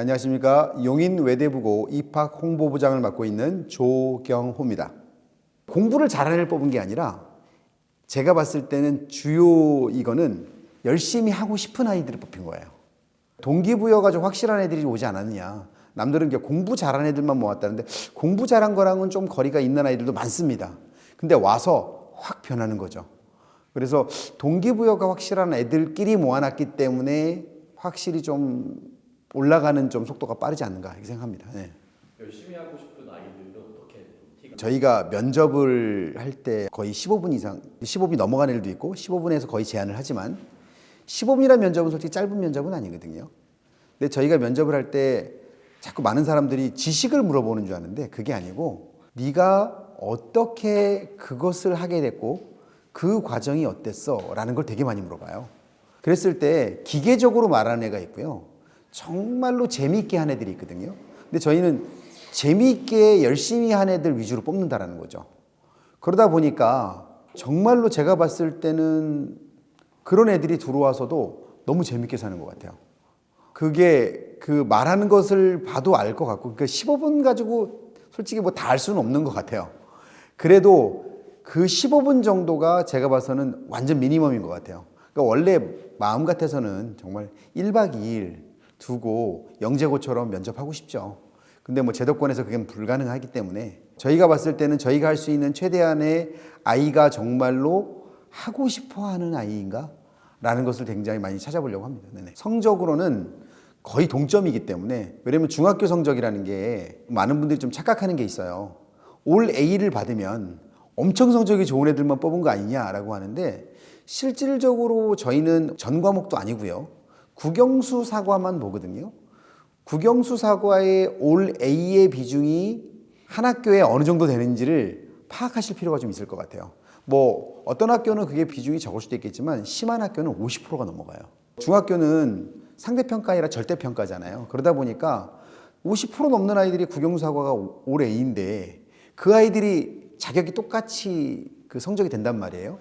안녕하십니까. 용인외대부고 입학 홍보부장을 맡고 있는 조경호입니다. 공부를 잘하는 애를 뽑은 게 아니라 제가 봤을 때는 주요 이거는 열심히 하고 싶은 아이들을 뽑힌 거예요. 동기부여가 좀 확실한 애들이 오지 않았느냐. 남들은 이제 공부 잘하는 애들만 모았다는데 공부 잘한 거랑은 좀 거리가 있는 아이들도 많습니다. 근데 와서 확 변하는 거죠. 그래서 동기부여가 확실한 애들끼리 모아놨기 때문에 확실히 좀 올라가는 좀 속도가 빠르지 않는가 이렇게 생각합니다. 네. 열심히 하고 싶은 아이들은 어떻게 티가 저희가 면접을 할 때 거의 15분 이상, 15분이 넘어간 애들도 있고 15분에서 거의 제한을 하지만 15분이라는 면접은 솔직히 짧은 면접은 아니거든요. 근데 저희가 면접을 할 때 자꾸 많은 사람들이 지식을 물어보는 줄 아는데 그게 아니고 네가 어떻게 그것을 하게 됐고 그 과정이 어땠어? 라는 걸 되게 많이 물어봐요. 그랬을 때 기계적으로 말하는 애가 있고요. 정말로 재미있게 한 애들이 있거든요. 근데 저희는 재미있게 열심히 한 애들 위주로 뽑는다라는 거죠. 그러다 보니까 정말로 제가 봤을 때는 그런 애들이 들어와서도 너무 재밌게 사는 것 같아요. 그게 그 말하는 것을 봐도 알 것 같고, 그러니까 15분 가지고 솔직히 뭐 다 알 수는 없는 것 같아요. 그래도 그 15분 정도가 제가 봐서는 완전 미니멈인 것 같아요. 그러니까 원래 마음 같아서는 정말 1박 2일 두고 영재고처럼 면접하고 싶죠. 근데 뭐 제도권에서 그게 불가능하기 때문에 저희가 봤을 때는 저희가 할 수 있는 최대한의 아이가 정말로 하고 싶어 하는 아이인가? 라는 것을 굉장히 많이 찾아보려고 합니다. 네네. 성적으로는 거의 동점이기 때문에, 왜냐면 중학교 성적이라는 게 많은 분들이 좀 착각하는 게 있어요. 올 A를 받으면 엄청 성적이 좋은 애들만 뽑은 거 아니냐라고 하는데 실질적으로 저희는 전 과목도 아니고요. 국영수 사과만 보거든요. 국영수 사과의 올 A의 비중이 한 학교에 어느 정도 되는지를 파악하실 필요가 좀 있을 것 같아요. 뭐 어떤 학교는 그게 비중이 적을 수도 있겠지만 심한 학교는 50%가 넘어가요. 중학교는 상대평가 아니라 절대평가잖아요. 그러다 보니까 50% 넘는 아이들이 국영수 사과가 올 A인데 그 아이들이 자격이 똑같이 그 성적이 된단 말이에요.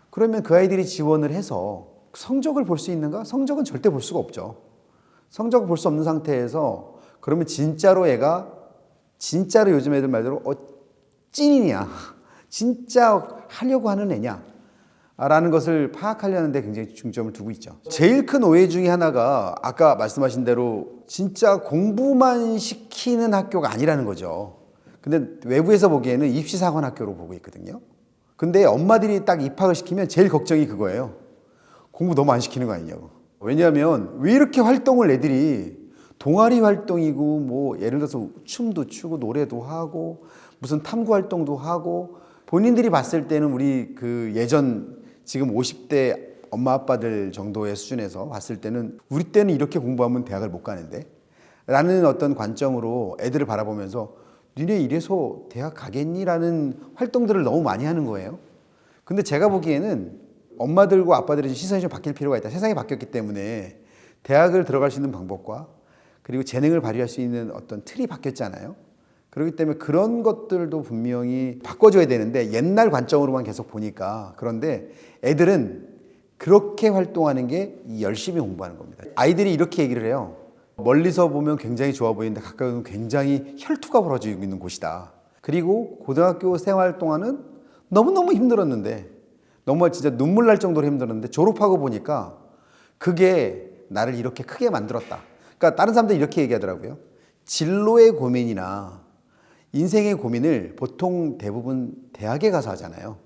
그러면 그 아이들이 지원을 해서 성적을 볼 수 있는가? 성적은 절대 볼 수가 없죠. 성적을 볼 수 없는 상태에서 그러면 진짜로 얘가 진짜로 요즘 애들 말대로 찐이냐? 진짜 하려고 하는 애냐? 라는 것을 파악하려는 데 굉장히 중점을 두고 있죠. 제일 큰 오해 중에 하나가 아까 말씀하신 대로 진짜 공부만 시키는 학교가 아니라는 거죠. 근데 외부에서 보기에는 입시사관 학교로 보고 있거든요. 근데 엄마들이 딱 입학을 시키면 제일 걱정이 그거예요. 공부 너무 안 시키는 거 아니냐고. 왜냐하면 왜 이렇게 활동을 애들이 동아리 활동이고 뭐 예를 들어서 춤도 추고 노래도 하고 무슨 탐구 활동도 하고 본인들이 봤을 때는 우리 그 예전 지금 50대 엄마 아빠들 정도의 수준에서 봤을 때는 우리 때는 이렇게 공부하면 대학을 못 가는데 라는 어떤 관점으로 애들을 바라보면서 니네 이래서 대학 가겠니? 라는 활동들을 너무 많이 하는 거예요. 근데 제가 보기에는 엄마들과 아빠들의 시선이 좀 바뀔 필요가 있다. 세상이 바뀌었기 때문에 대학을 들어갈 수 있는 방법과 그리고 재능을 발휘할 수 있는 어떤 틀이 바뀌었잖아요. 그렇기 때문에 그런 것들도 분명히 바꿔줘야 되는데 옛날 관점으로만 계속 보니까 그런데 애들은 그렇게 활동하는 게 열심히 공부하는 겁니다. 아이들이 이렇게 얘기를 해요. 멀리서 보면 굉장히 좋아 보이는데 가까이 오면 굉장히 혈투가 벌어지고 있는 곳이다. 그리고 고등학교 생활 동안은 너무너무 힘들었는데 정말 진짜 눈물 날 정도로 힘들었는데 졸업하고 보니까 그게 나를 이렇게 크게 만들었다. 그러니까 다른 사람들이 이렇게 얘기하더라고요. 진로의 고민이나 인생의 고민을 보통 대부분 대학에 가서 하잖아요.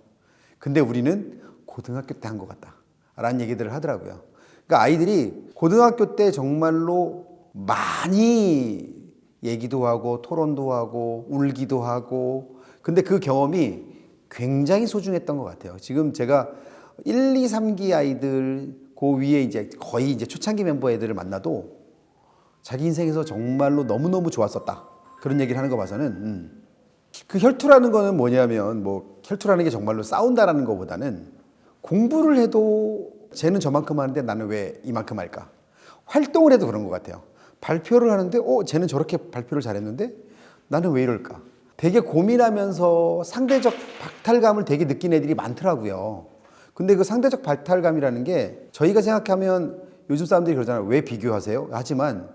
근데 우리는 고등학교 때 한 것 같다 라는 얘기들을 하더라고요. 그러니까 아이들이 고등학교 때 정말로 많이 얘기도 하고 토론도 하고 울기도 하고 근데 그 경험이 굉장히 소중했던 것 같아요. 지금 제가 1, 2, 3기 아이들 그 위에 이제 거의 이제 초창기 멤버 애들을 만나도 자기 인생에서 정말로 너무너무 좋았었다. 그런 얘기를 하는 거 봐서는 그 혈투라는 거는 뭐냐면 뭐 혈투라는 게 정말로 싸운다라는 것보다는 공부를 해도 쟤는 저만큼 하는데 나는 왜 이만큼 할까? 활동을 해도 그런 것 같아요. 발표를 하는데 쟤는 저렇게 발표를 잘했는데 나는 왜 이럴까? 되게 고민하면서 상대적 박탈감을 되게 느낀 애들이 많더라고요. 근데 그 상대적 박탈감이라는 게 저희가 생각하면 요즘 사람들이 그러잖아요. 왜 비교하세요? 하지만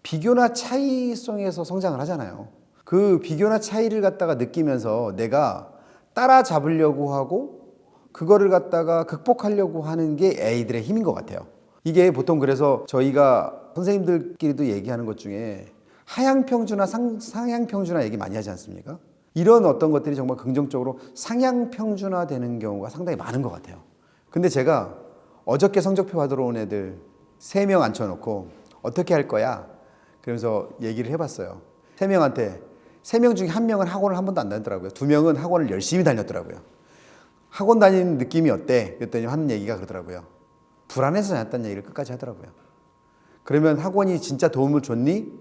비교나 차이 속에서 성장을 하잖아요. 그 비교나 차이를 갖다가 느끼면서 내가 따라잡으려고 하고 그거를 갖다가 극복하려고 하는 게 애들의 힘인 것 같아요. 이게 보통 그래서 저희가 선생님들끼리도 얘기하는 것 중에 하향평준화, 상향평준화 얘기 많이 하지 않습니까? 이런 어떤 것들이 정말 긍정적으로 상향평준화 되는 경우가 상당히 많은 것 같아요. 근데 제가 어저께 성적표 받으러 온 애들 3명 앉혀놓고 어떻게 할 거야? 그러면서 얘기를 해봤어요. 3명한테 3명 중에 1명은 학원을 한 번도 안 다녔더라고요. 2명은 학원을 열심히 다녔더라고요. 학원 다니는 느낌이 어때? 그랬더니 하는 얘기가 그러더라고요. 불안해서 다녔다는 얘기를 끝까지 하더라고요. 그러면 학원이 진짜 도움을 줬니?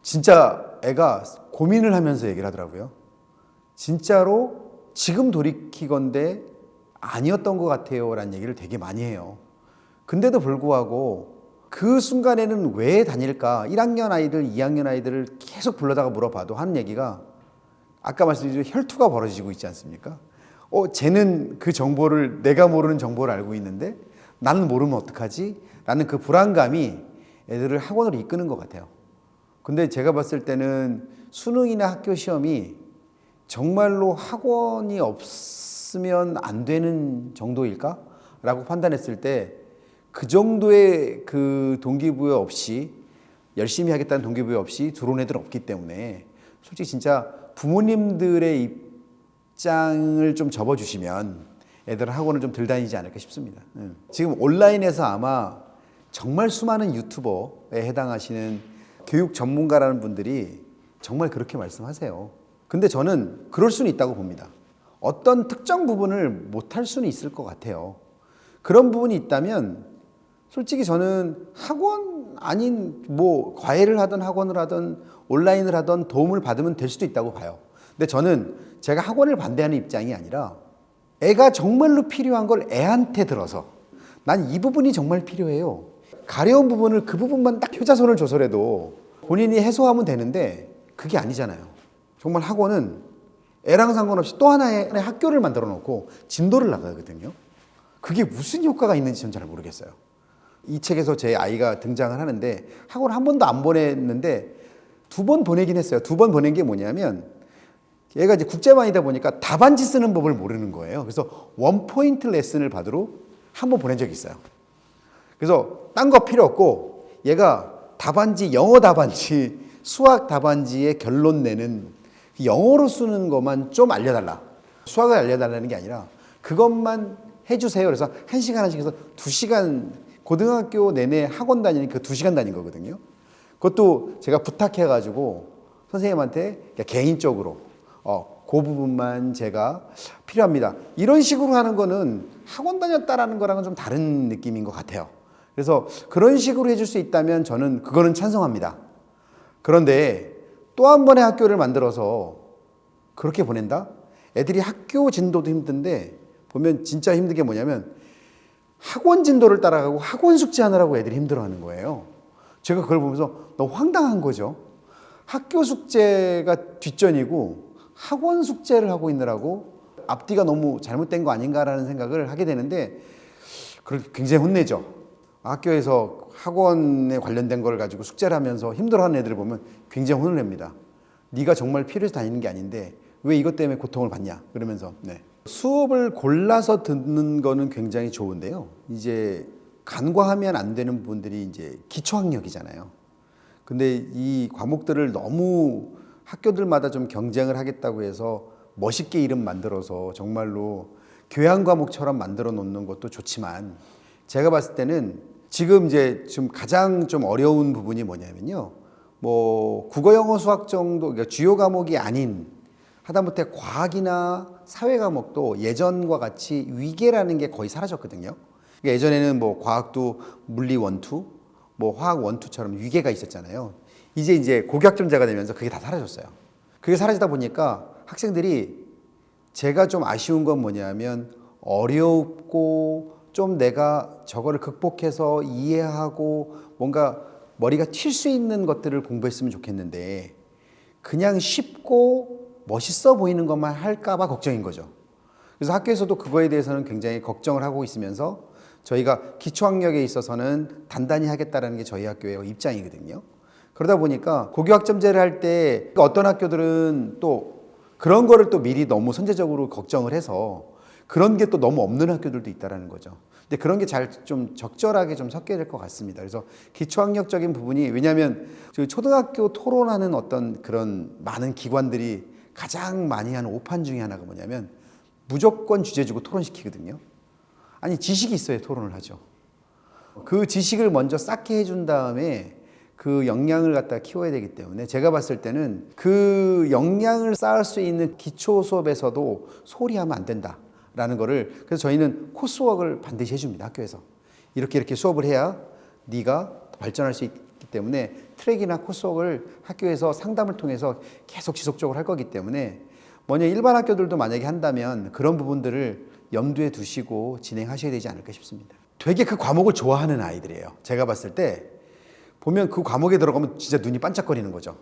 진짜 애가 고민을 하면서 얘기를 하더라고요. 진짜로 지금 돌이키건대 아니었던 것 같아요 라는 얘기를 되게 많이 해요. 근데도 불구하고 그 순간에는 왜 다닐까? 1학년 아이들, 2학년 아이들을 계속 불러다가 물어봐도 하는 얘기가 아까 말씀드린 혈투가 벌어지고 있지 않습니까? 쟤는 그 정보를 내가 모르는 정보를 알고 있는데 나는 모르면 어떡하지? 라는 그 불안감이 애들을 학원으로 이끄는 것 같아요. 근데 제가 봤을 때는 수능이나 학교 시험이 정말로 학원이 없으면 안 되는 정도일까? 라고 판단했을 때 그 정도의 그 동기부여 없이 열심히 하겠다는 동기부여 없이 들어온 애들은 없기 때문에 솔직히 진짜 부모님들의 입장을 좀 접어주시면 애들은 학원을 좀 덜 다니지 않을까 싶습니다. 지금 온라인에서 아마 정말 수많은 유튜버에 해당하시는 교육 전문가라는 분들이 정말 그렇게 말씀하세요. 근데 저는 그럴 수는 있다고 봅니다. 어떤 특정 부분을 못할 수는 있을 것 같아요. 그런 부분이 있다면 솔직히 저는 학원 아닌 뭐 과외를 하든 학원을 하든 온라인을 하든 도움을 받으면 될 수도 있다고 봐요. 근데 저는 제가 학원을 반대하는 입장이 아니라 애가 정말로 필요한 걸 애한테 들어서 난 이 부분이 정말 필요해요. 가려운 부분을 그 부분만 딱 효자손을 줘서라도 본인이 해소하면 되는데 그게 아니잖아요. 정말 학원은 애랑 상관없이 또 하나의 학교를 만들어 놓고 진도를 나가거든요. 그게 무슨 효과가 있는지 저는 잘 모르겠어요. 이 책에서 제 아이가 등장을 하는데 학원 한 번도 안 보냈는데 2번 보내긴 했어요. 2번 보낸 게 뭐냐면 얘가 이제 국제반이다 보니까 답안지 쓰는 법을 모르는 거예요. 그래서 원포인트 레슨을 받으러 한 번 보낸 적이 있어요. 그래서 딴 거 필요 없고 얘가 답안지, 영어 답안지, 수학 답안지에 결론 내는 영어로 쓰는 것만 좀 알려달라. 수학을 알려달라는 게 아니라 그것만 해주세요. 그래서 1시간 해서 2시간 고등학교 내내 학원 다니는 그 2시간 다닌 거거든요. 그것도 제가 부탁해가지고 선생님한테 개인적으로 그 부분만 제가 필요합니다. 이런 식으로 하는 거는 학원 다녔다라는 거랑은 좀 다른 느낌인 것 같아요. 그래서 그런 식으로 해줄 수 있다면 저는 그거는 찬성합니다. 그런데 또 한 번의 학교를 만들어서 그렇게 보낸다? 애들이 학교 진도도 힘든데 보면 진짜 힘든 게 뭐냐면 학원 진도를 따라가고 학원 숙제하느라고 애들이 힘들어하는 거예요. 제가 그걸 보면서 너무 황당한 거죠. 학교 숙제가 뒷전이고 학원 숙제를 하고 있느라고 앞뒤가 너무 잘못된 거 아닌가라는 생각을 하게 되는데 굉장히 혼내죠. 학교에서 학원에 관련된 걸 가지고 숙제를 하면서 힘들어하는 애들을 보면 굉장히 혼을 냅니다. 네가 정말 필요해서 다니는 게 아닌데 왜 이것 때문에 고통을 받냐 그러면서 수업을 골라서 듣는 거는 굉장히 좋은데요. 이제 간과하면 안 되는 부분들이 이제 기초학력이잖아요. 근데 이 과목들을 너무 학교들마다 좀 경쟁을 하겠다고 해서 멋있게 이름 만들어서 정말로 교양 과목처럼 만들어 놓는 것도 좋지만 제가 봤을 때는 지금 이제 좀 가장 좀 어려운 부분이 뭐냐면요. 뭐 국어, 영어, 수학 정도 그러니까 주요 과목이 아닌 하다못해 과학이나 사회 과목도 예전과 같이 위계라는 게 거의 사라졌거든요. 그러니까 예전에는 뭐 과학도 물리 원투, 뭐 화학 원투처럼 위계가 있었잖아요. 이제 고교학점제가 되면서 그게 다 사라졌어요. 그게 사라지다 보니까 학생들이 제가 좀 아쉬운 건 뭐냐면 어렵고 좀 내가 저거를 극복해서 이해하고 뭔가 머리가 튈 수 있는 것들을 공부했으면 좋겠는데 그냥 쉽고 멋있어 보이는 것만 할까 봐 걱정인 거죠. 그래서 학교에서도 그거에 대해서는 굉장히 걱정을 하고 있으면서 저희가 기초학력에 있어서는 단단히 하겠다는 게 저희 학교의 입장이거든요. 그러다 보니까 고교학점제를 할 때 어떤 학교들은 또 그런 거를 또 미리 너무 선제적으로 걱정을 해서 그런 게 또 너무 없는 학교들도 있다라는 거죠. 근데 그런 게 잘 좀 적절하게 좀 섞여야 될 것 같습니다. 그래서 기초학력적인 부분이, 왜냐하면 초등학교 토론하는 어떤 그런 많은 기관들이 가장 많이 하는 오판 중에 하나가 뭐냐면 무조건 주제 주고 토론시키거든요. 아니, 지식이 있어야 토론을 하죠. 그 지식을 먼저 쌓게 해준 다음에 그 역량을 갖다 키워야 되기 때문에 제가 봤을 때는 그 역량을 쌓을 수 있는 기초 수업에서도 소홀히하면 안 된다라는 거를, 그래서 저희는 코스웍을 반드시 해줍니다. 학교에서 이렇게 수업을 해야 네가 발전할 수 있기 때문에 트랙이나 코스웍을 학교에서 상담을 통해서 계속 지속적으로 할 거기 때문에, 먼저 일반 학교들도 만약에 한다면 그런 부분들을 염두에 두시고 진행하셔야 되지 않을까 싶습니다. 되게 그 과목을 좋아하는 아이들이에요. 제가 봤을 때 보면 그 과목에 들어가면 진짜 눈이 반짝거리는 거죠.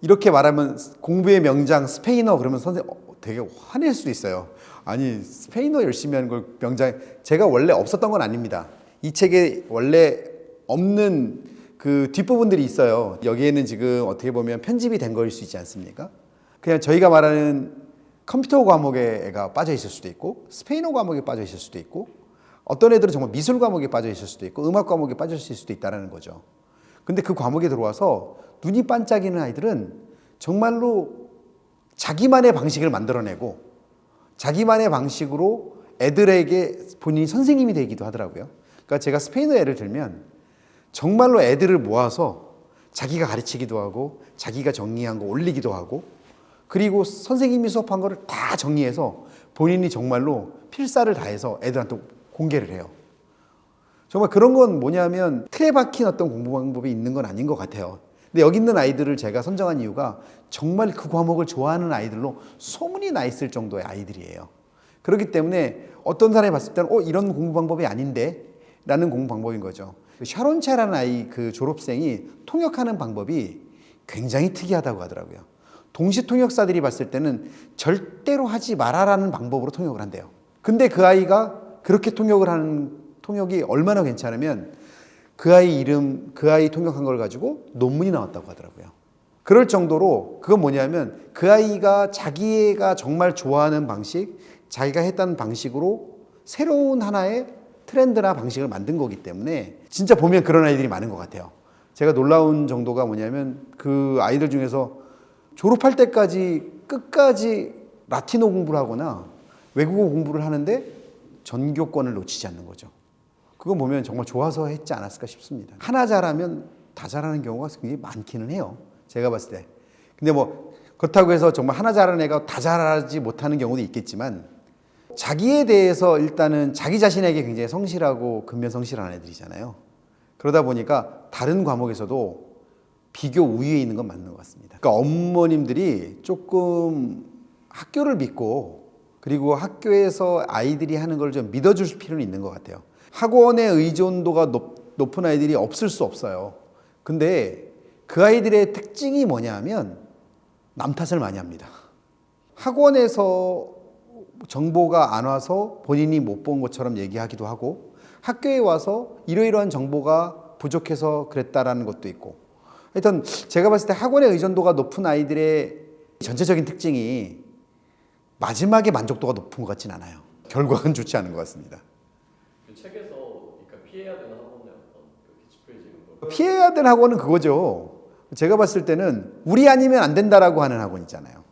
이렇게 말하면 공부의 명장 스페인어 그러면 선생님 되게 화낼 수도 있어요. 아니, 스페인어 열심히 하는 걸 명장, 제가 원래 없었던 건 아닙니다. 이 책에 원래 없는 그 뒷부분들이 있어요. 여기에는 지금 어떻게 보면 편집이 된 거일 수 있지 않습니까? 그냥 저희가 말하는 컴퓨터 과목에 애가 빠져 있을 수도 있고, 스페인어 과목에 빠져 있을 수도 있고, 어떤 애들은 정말 미술 과목에 빠져 있을 수도 있고, 음악 과목에 빠져 있을 수도 있다는 거죠. 근데 그 과목에 들어와서 눈이 반짝이는 아이들은 정말로 자기만의 방식을 만들어내고 자기만의 방식으로 애들에게 본인이 선생님이 되기도 하더라고요. 그러니까 제가 스페인어 예를 들면 정말로 애들을 모아서 자기가 가르치기도 하고 자기가 정리한 거 올리기도 하고, 그리고 선생님이 수업한 거를 다 정리해서 본인이 정말로 필사를 다해서 애들한테 공개를 해요. 정말 그런 건 뭐냐면 틀에 박힌 어떤 공부 방법이 있는 건 아닌 것 같아요. 근데 여기 있는 아이들을 제가 선정한 이유가 정말 그 과목을 좋아하는 아이들로 소문이 나 있을 정도의 아이들이에요. 그렇기 때문에 어떤 사람이 봤을 때는 이런 공부 방법이 아닌데 라는 공부 방법인 거죠. 샤론체라는 아이 그 졸업생이 통역하는 방법이 굉장히 특이하다고 하더라고요. 동시 통역사들이 봤을 때는 절대로 하지 말아라는 방법으로 통역을 한대요. 근데 그 아이가 그렇게 통역을 하는 통역이 얼마나 괜찮으면 그 아이 이름, 그 아이 통역한 걸 가지고 논문이 나왔다고 하더라고요. 그럴 정도로, 그건 뭐냐면 그 아이가 자기가 정말 좋아하는 방식, 자기가 했던 방식으로 새로운 하나의 트렌드나 방식을 만든 거기 때문에 진짜 보면 그런 아이들이 많은 것 같아요. 제가 놀라운 정도가 뭐냐면 그 아이들 중에서 졸업할 때까지 끝까지 라틴어 공부를 하거나 외국어 공부를 하는데 전교권을 놓치지 않는 거죠. 그거 보면 정말 좋아서 했지 않았을까 싶습니다. 하나 잘하면 다 잘하는 경우가 굉장히 많기는 해요. 제가 봤을 때. 근데 뭐 그렇다고 해서 정말 하나 잘하는 애가 다 잘하지 못하는 경우도 있겠지만, 자기에 대해서 일단은 자기 자신에게 굉장히 성실하고 근면성실한 애들이잖아요. 그러다 보니까 다른 과목에서도 비교 우위에 있는 건 맞는 것 같습니다. 그러니까 어머님들이 조금 학교를 믿고, 그리고 학교에서 아이들이 하는 걸 좀 믿어줄 필요는 있는 것 같아요. 학원의 의존도가 높은 아이들이 없을 수 없어요. 근데 그 아이들의 특징이 뭐냐면 남 탓을 많이 합니다. 학원에서 정보가 안 와서 본인이 못 본 것처럼 얘기하기도 하고, 학교에 와서 이러이러한 정보가 부족해서 그랬다라는 것도 있고, 하여튼 제가 봤을 때 학원의 의존도가 높은 아이들의 전체적인 특징이 마지막에 만족도가 높은 것 같진 않아요. 결과는 좋지 않은 것 같습니다. 그 책에서 그러니까 피해야 되는 학원의 어떤 그 키치프레이즈 이런 거. 피해야 되는 학원은 그거죠. 제가 봤을 때는 우리 아니면 안 된다라고 하는 학원 있잖아요.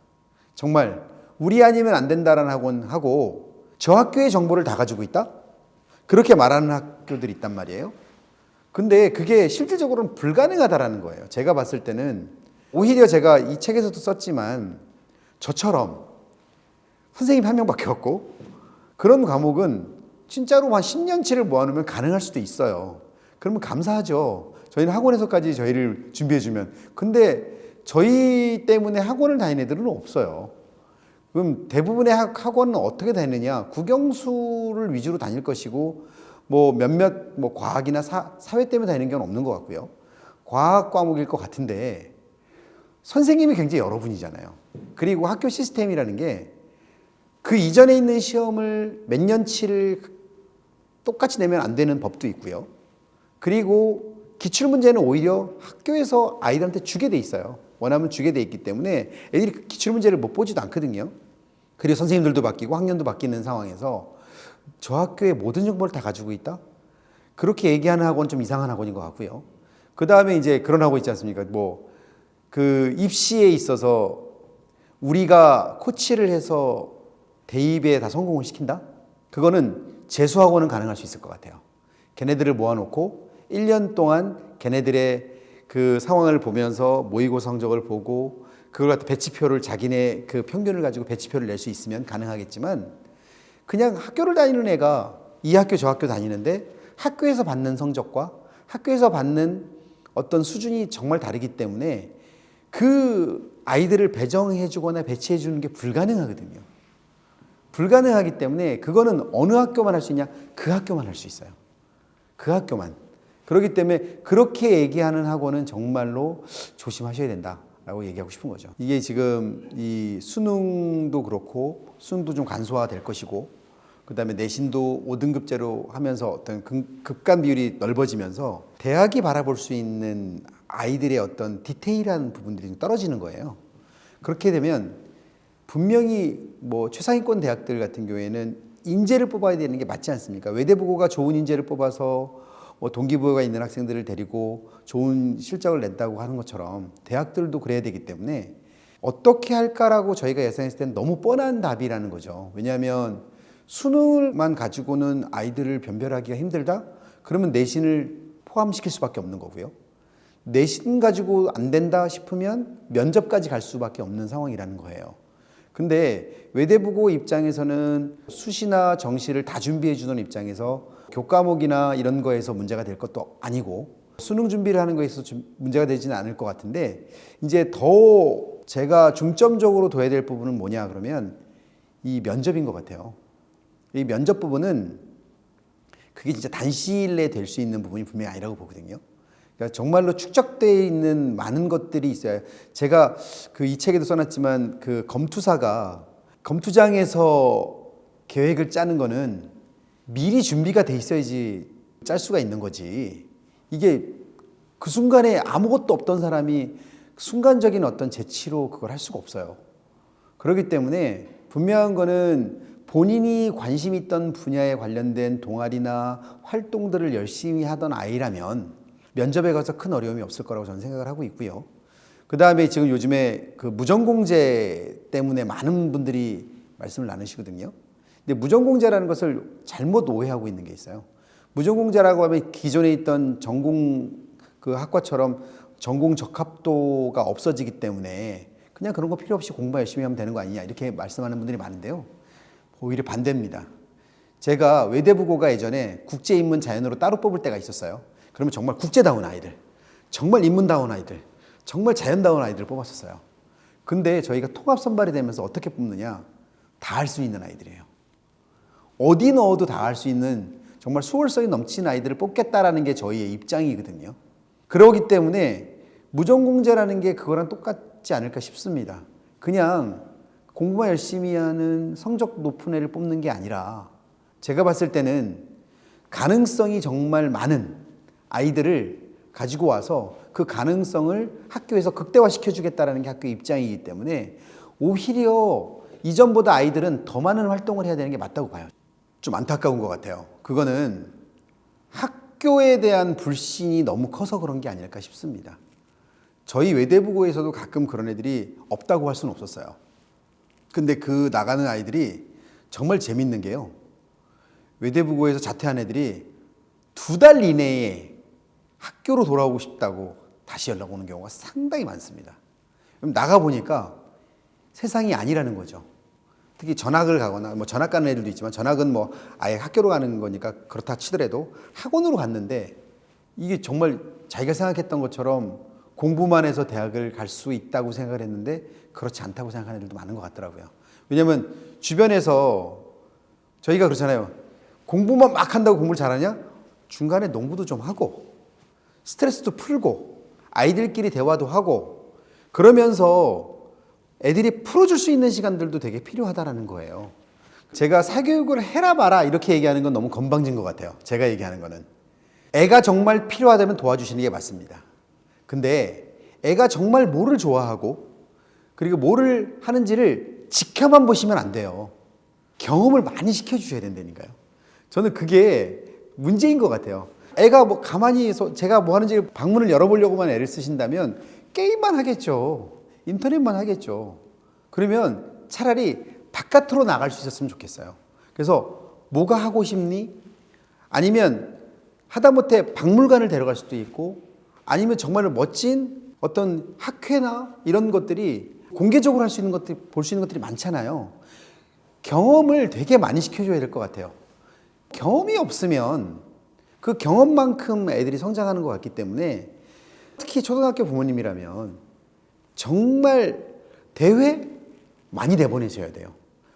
정말 우리 아니면 안 된다라는 학원하고 저 학교의 정보를 다 가지고 있다? 그렇게 말하는 학교들이 있단 말이에요. 근데 그게 실질적으로는 불가능하다라는 거예요. 제가 봤을 때는 오히려 제가 이 책에서도 썼지만 저처럼 선생님 한 명밖에 없고 그런 과목은 진짜로 한 10년치를 모아놓으면 가능할 수도 있어요. 그러면 감사하죠. 저희는 학원에서까지 저희를 준비해주면. 근데 저희 때문에 학원을 다니는 애들은 없어요. 그럼 대부분의 학원은 어떻게 다니느냐? 국영수를 위주로 다닐 것이고, 뭐 몇몇 뭐 과학이나 사회 때문에 다니는 건 없는 것 같고요. 과학 과목일 것 같은데 선생님이 굉장히 여러분이잖아요. 그리고 학교 시스템이라는 게 그 이전에 있는 시험을 몇 년치를 똑같이 내면 안 되는 법도 있고요. 그리고 기출문제는 오히려 학교에서 아이들한테 주게 돼 있어요. 원하면 주게 돼 있기 때문에 애들이 그 기출문제를 못 보지도 않거든요. 그리고 선생님들도 바뀌고 학년도 바뀌는 상황에서 저 학교에 모든 정보를 다 가지고 있다? 그렇게 얘기하는 학원은 좀 이상한 학원인 것 같고요. 그 다음에 이제 그런 학원 있지 않습니까? 뭐, 그 입시에 있어서 우리가 코치를 해서 대입에 다 성공을 시킨다? 그거는 재수학원은 가능할 수 있을 것 같아요. 걔네들을 모아놓고 1년 동안 걔네들의 그 상황을 보면서 모의고사 성적을 보고 그걸 갖다 배치표를 자기네 그 평균을 가지고 배치표를 낼 수 있으면 가능하겠지만 그냥 학교를 다니는 애가 이 학교 저 학교 다니는데 학교에서 받는 성적과 학교에서 받는 어떤 수준이 정말 다르기 때문에 그 아이들을 배정해 주거나 배치해 주는 게 불가능하거든요. 불가능하기 때문에 그거는 어느 학교만 할 수 있냐? 그 학교만 할 수 있어요. 그 학교만. 그렇기 때문에 그렇게 얘기하는 학원은 정말로 조심하셔야 된다라고 얘기하고 싶은 거죠. 이게 지금 이 수능도 그렇고 수능도 좀 간소화될 것이고 그다음에 내신도 5등급제로 하면서 어떤 급간 비율이 넓어지면서 대학이 바라볼 수 있는 아이들의 어떤 디테일한 부분들이 좀 떨어지는 거예요. 그렇게 되면 분명히 뭐 최상위권 대학들 같은 경우에는 인재를 뽑아야 되는 게 맞지 않습니까? 외대부고가 좋은 인재를 뽑아서 뭐 동기부여가 있는 학생들을 데리고 좋은 실적을 낸다고 하는 것처럼 대학들도 그래야 되기 때문에 어떻게 할까라고 저희가 예상했을 때는 너무 뻔한 답이라는 거죠. 왜냐하면 수능만 가지고는 아이들을 변별하기가 힘들다? 그러면 내신을 포함시킬 수밖에 없는 거고요. 내신 가지고 안 된다 싶으면 면접까지 갈 수밖에 없는 상황이라는 거예요. 근데 외대부고 입장에서는 수시나 정시를 다 준비해 주는 입장에서 교과목이나 이런 거에서 문제가 될 것도 아니고 수능 준비를 하는 거에 있어서 문제가 되지는 않을 것 같은데 이제 더 제가 중점적으로 둬야 될 부분은 뭐냐 그러면 이 면접인 것 같아요. 이 면접 부분은 그게 진짜 단시일 내에 될 수 있는 부분이 분명히 아니라고 보거든요. 그러니까 정말로 축적되어 있는 많은 것들이 있어요. 제가 그 이 책에도 써놨지만 그 검투사가 검투장에서 계획을 짜는 거는 미리 준비가 돼 있어야지 짤 수가 있는 거지. 이게 그 순간에 아무것도 없던 사람이 순간적인 어떤 재치로 그걸 할 수가 없어요. 그렇기 때문에 분명한 거는 본인이 관심 있던 분야에 관련된 동아리나 활동들을 열심히 하던 아이라면 면접에 가서 큰 어려움이 없을 거라고 저는 생각을 하고 있고요. 그 다음에 지금 요즘에 그 무전공제 때문에 많은 분들이 말씀을 나누시거든요. 근데 무전공제라는 것을 잘못 오해하고 있는 게 있어요. 무전공제라고 하면 기존에 있던 전공 그 학과처럼 전공 적합도가 없어지기 때문에 그냥 그런 거 필요 없이 공부 열심히 하면 되는 거 아니냐 이렇게 말씀하는 분들이 많은데요. 오히려 반대입니다. 제가 외대부고가 예전에 국제인문 자연어로 따로 뽑을 때가 있었어요. 그러면 정말 국제다운 아이들, 정말 인문다운 아이들, 정말 자연다운 아이들을 뽑았었어요. 근데 저희가 통합 선발이 되면서 어떻게 뽑느냐? 다 할 수 있는 아이들이에요. 어디 넣어도 다 할 수 있는 정말 수월성이 넘치는 아이들을 뽑겠다라는 게 저희의 입장이거든요. 그러기 때문에 무전공제라는 게 그거랑 똑같지 않을까 싶습니다. 그냥 공부만 열심히 하는 성적 높은 애를 뽑는 게 아니라 제가 봤을 때는 가능성이 정말 많은 아이들을 가지고 와서 그 가능성을 학교에서 극대화시켜 주겠다라는 게 학교의 입장이기 때문에 오히려 이전보다 아이들은 더 많은 활동을 해야 되는 게 맞다고 봐요. 좀 안타까운 것 같아요. 그거는 학교에 대한 불신이 너무 커서 그런 게 아닐까 싶습니다. 저희 외대부고에서도 가끔 그런 애들이 없다고 할 수는 없었어요. 근데 그 나가는 아이들이 정말 재밌는 게요. 외대부고에서 자퇴한 애들이 2달 이내에 학교로 돌아오고 싶다고 다시 연락 오는 경우가 상당히 많습니다. 그럼 나가보니까 세상이 아니라는 거죠. 특히 전학을 가거나 뭐 전학 가는 애들도 있지만 전학은 뭐 아예 학교로 가는 거니까 그렇다 치더라도 학원으로 갔는데 이게 정말 자기가 생각했던 것처럼 공부만 해서 대학을 갈 수 있다고 생각을 했는데 그렇지 않다고 생각하는 애들도 많은 것 같더라고요. 왜냐하면 주변에서 저희가 그렇잖아요. 공부만 막 한다고 공부를 잘하냐? 중간에 농구도 좀 하고 스트레스도 풀고 아이들끼리 대화도 하고 그러면서 애들이 풀어줄 수 있는 시간들도 되게 필요하다라는 거예요. 제가 사교육을 해라 마라 이렇게 얘기하는 건 너무 건방진 것 같아요. 제가 얘기하는 거는. 애가 정말 필요하다면 도와주시는 게 맞습니다. 근데 애가 정말 뭐를 좋아하고 그리고 뭐를 하는지를 지켜만 보시면 안 돼요. 경험을 많이 시켜주셔야 된다니까요. 저는 그게 문제인 것 같아요. 애가 뭐 가만히 제가 뭐 하는지 방문을 열어보려고만 애를 쓰신다면 게임만 하겠죠. 인터넷만 하겠죠. 그러면 차라리 바깥으로 나갈 수 있었으면 좋겠어요. 그래서 뭐가 하고 싶니? 아니면 하다못해 박물관을 데려갈 수도 있고 아니면 정말 멋진 어떤 학회나 이런 것들이 공개적으로 할 수 있는 것들, 볼 수 있는 것들이 많잖아요. 경험을 되게 많이 시켜줘야 될 것 같아요. 경험이 없으면 그 경험만큼 애들이 성장하는 것 같기 때문에 특히 초등학교 부모님이라면 정말 대회 많이 내보내셔야 돼요.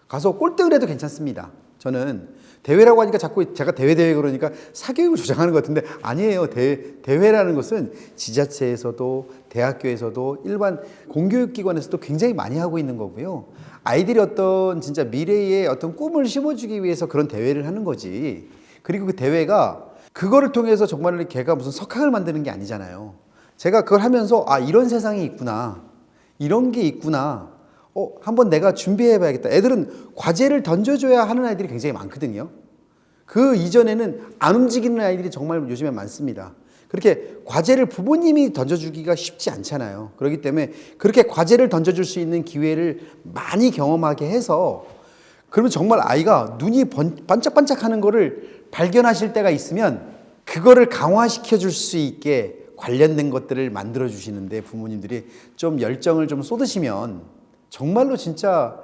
가서 꼴등을 해도 괜찮습니다. 저는 대회라고 하니까 자꾸 제가 대회 그러니까 사교육을 조장하는 것 같은데 아니에요. 대회라는 것은 지자체에서도 대학교에서도 일반 공교육기관에서도 굉장히 많이 하고 있는 거고요. 아이들이 어떤 진짜 미래의 어떤 꿈을 심어주기 위해서 그런 대회를 하는 거지. 그리고 그 대회가 그거를 통해서 정말 걔가 무슨 석학을 만드는 게 아니잖아요. 제가 그걸 하면서 아 이런 세상이 있구나. 이런 게 있구나. 한번 내가 준비해봐야겠다. 애들은 과제를 던져줘야 하는 아이들이 굉장히 많거든요. 그 이전에는 안 움직이는 아이들이 정말 요즘에 많습니다. 그렇게 과제를 부모님이 던져주기가 쉽지 않잖아요. 그렇기 때문에 그렇게 과제를 던져줄 수 있는 기회를 많이 경험하게 해서 그러면 정말 아이가 눈이 반짝반짝하는 거를 발견하실 때가 있으면 그거를 강화시켜 줄 수 있게 관련된 것들을 만들어 주시는데 부모님들이 좀 열정을 좀 쏟으시면 정말로 진짜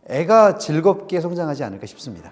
애가 즐겁게 성장하지 않을까 싶습니다.